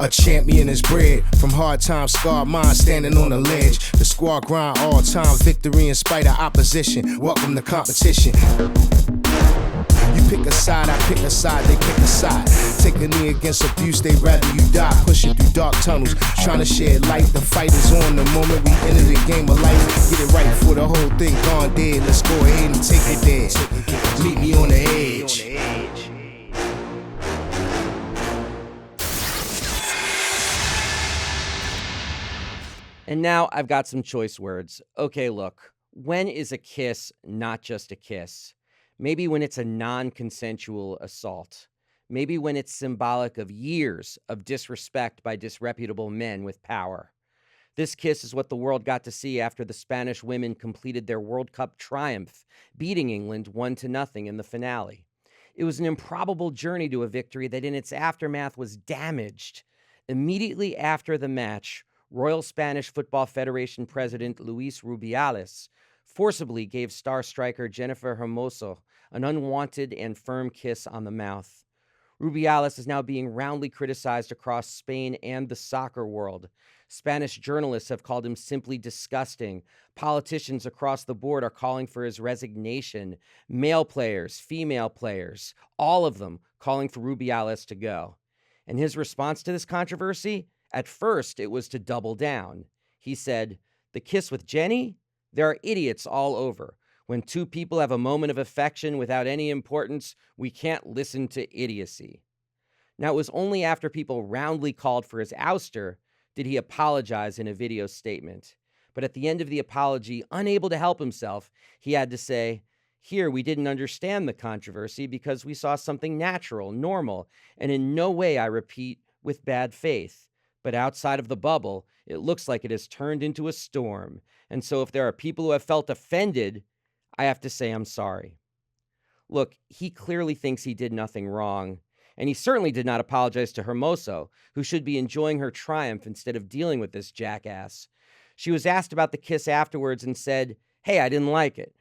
A champion is bred from hard times, scarred minds standing on the ledge. The squad grind all time, victory in spite of opposition. Welcome to competition. You pick a side, I pick a side, they pick a side. Take a knee against abuse, they rather you die. Pushing through dark tunnels, trying to shed light. The fight is on the moment we enter the game of life. Get it right before the whole thing gone dead. Let's go ahead and take it there. Meet me on the edge. And now I've got some choice words. Okay, look, when is a kiss not just a kiss? Maybe when it's a non-consensual assault. Maybe when it's symbolic of years of disrespect by disreputable men with power. This kiss is what the world got to see after the Spanish women completed their World Cup triumph, beating England 1-0 in the finale. It was an improbable journey to a victory that in its aftermath was damaged. Immediately after the match, Royal Spanish Football Federation President Luis Rubiales forcibly gave star striker Jenni Hermoso an unwanted and firm kiss on the mouth. Rubiales is now being roundly criticized across Spain and the soccer world. Spanish journalists have called him simply disgusting. Politicians across the board are calling for his resignation. Male players, female players, all of them calling for Rubiales to go. And his response to this controversy? At first, it was to double down. He said, "The kiss with Jenni? There are idiots all over. When two people have a moment of affection without any importance, we can't listen to idiocy." Now, it was only after people roundly called for his ouster did he apologize in a video statement. But at the end of the apology, unable to help himself, he had to say, "Here, we didn't understand the controversy because we saw something natural, normal, and in no way, I repeat, with bad faith. But outside of the bubble, it looks like it has turned into a storm. And so if there are people who have felt offended, I have to say I'm sorry." Look, he clearly thinks he did nothing wrong. And he certainly did not apologize to Hermoso, who should be enjoying her triumph instead of dealing with this jackass. She was asked about the kiss afterwards and said, "Hey, I didn't like it."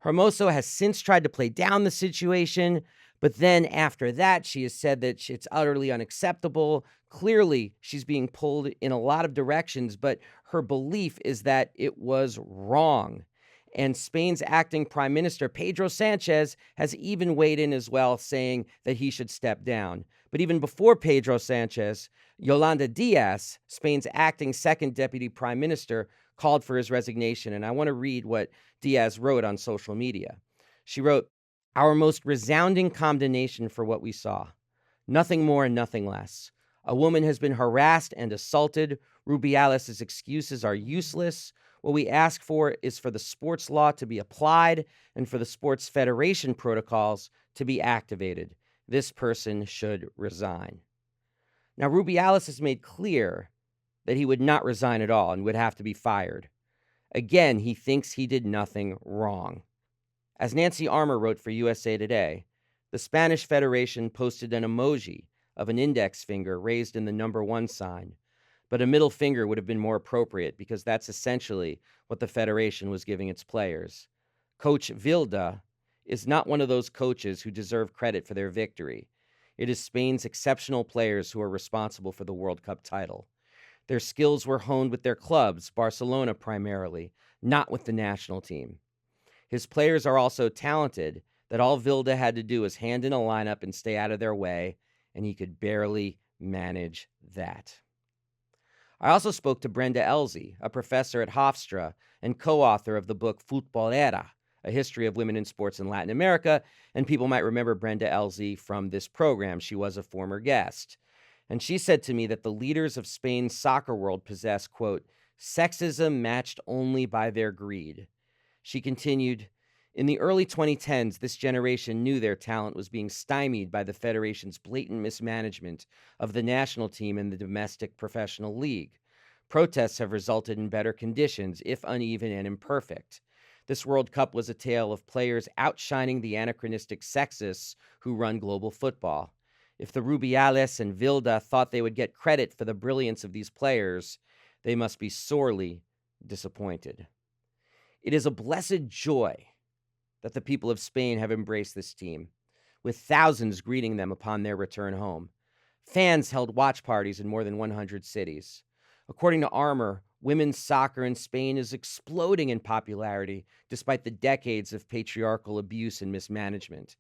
Hermoso has since tried to play down the situation, but then after that, she has said that it's utterly unacceptable. Clearly, she's being pulled in a lot of directions, but her belief is that it was wrong. And Spain's acting Prime Minister, Pedro Sanchez, has even weighed in as well, saying that he should step down. But even before Pedro Sanchez, Yolanda Díaz, Spain's acting second deputy prime minister, called for his resignation. And I want to read what Díaz wrote on social media. She wrote, "Our most resounding condemnation for what we saw. Nothing more and nothing less. A woman has been harassed and assaulted. Rubiales' excuses are useless. What we ask for is for the sports law to be applied and for the sports federation protocols to be activated. This person should resign." Now, Rubiales has made clear that he would not resign at all and would have to be fired. Again, he thinks he did nothing wrong. As Nancy Armour wrote for USA Today, the Spanish Federation posted an emoji of an index finger raised in the number 1 sign. But a middle finger would have been more appropriate because that's essentially what the Federation was giving its players. Coach Vilda is not one of those coaches who deserve credit for their victory. It is Spain's exceptional players who are responsible for the World Cup title. Their skills were honed with their clubs, Barcelona primarily, not with the national team. His players are also talented that all Vilda had to do was hand in a lineup and stay out of their way, and he could barely manage that. I also spoke to Brenda Elsie, a professor at Hofstra and co-author of the book Futbolera, A History of Women in Sports in Latin America, and people might remember Brenda Elsie from this program. She was a former guest. And she said to me that the leaders of Spain's soccer world possess, quote, "sexism matched only by their greed." She continued, "In the early 2010s, this generation knew their talent was being stymied by the Federation's blatant mismanagement of the national team and the domestic professional league. Protests have resulted in better conditions, if uneven and imperfect. This World Cup was a tale of players outshining the anachronistic sexists who run global football. If the Rubiales and Vilda thought they would get credit for the brilliance of these players, they must be sorely disappointed. It is a blessed joy that the people of Spain have embraced this team, with thousands greeting them upon their return home. Fans held watch parties in more than 100 cities. According to Armour, women's soccer in Spain is exploding in popularity despite the decades of patriarchal abuse and mismanagement.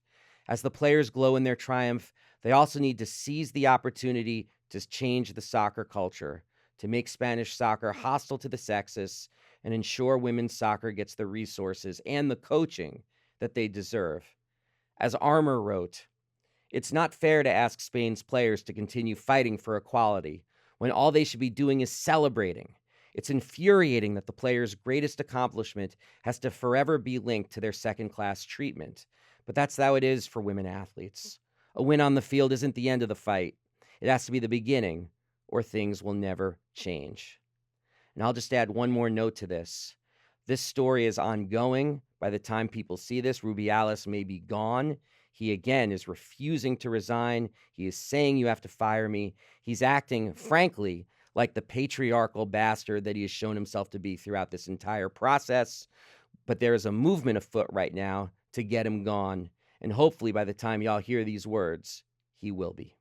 As the players glow in their triumph, they also need to seize the opportunity to change the soccer culture, to make Spanish soccer hostile to the sexist, and ensure women's soccer gets the resources and the coaching that they deserve. As Armour wrote, it's not fair to ask Spain's players to continue fighting for equality when all they should be doing is celebrating. It's infuriating that the players' greatest accomplishment has to forever be linked to their second-class treatment. But that's how it is for women athletes. A win on the field isn't the end of the fight. It has to be the beginning, or things will never change. And I'll just add one more note to this. This story is ongoing. By the time people see this, Rubiales may be gone. He, again, is refusing to resign. He is saying, you have to fire me. He's acting, frankly, like the patriarchal bastard that he has shown himself to be throughout this entire process. But there is a movement afoot right now to get him gone. And hopefully by the time y'all hear these words, he will be.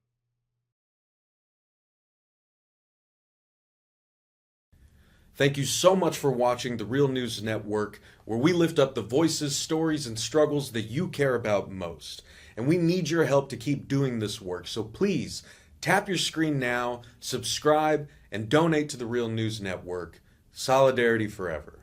Thank you so much for watching the Real News Network, where we lift up the voices, stories, and struggles that you care about most. And we need your help to keep doing this work. So please, tap your screen now, subscribe, and donate to the Real News Network. Solidarity forever.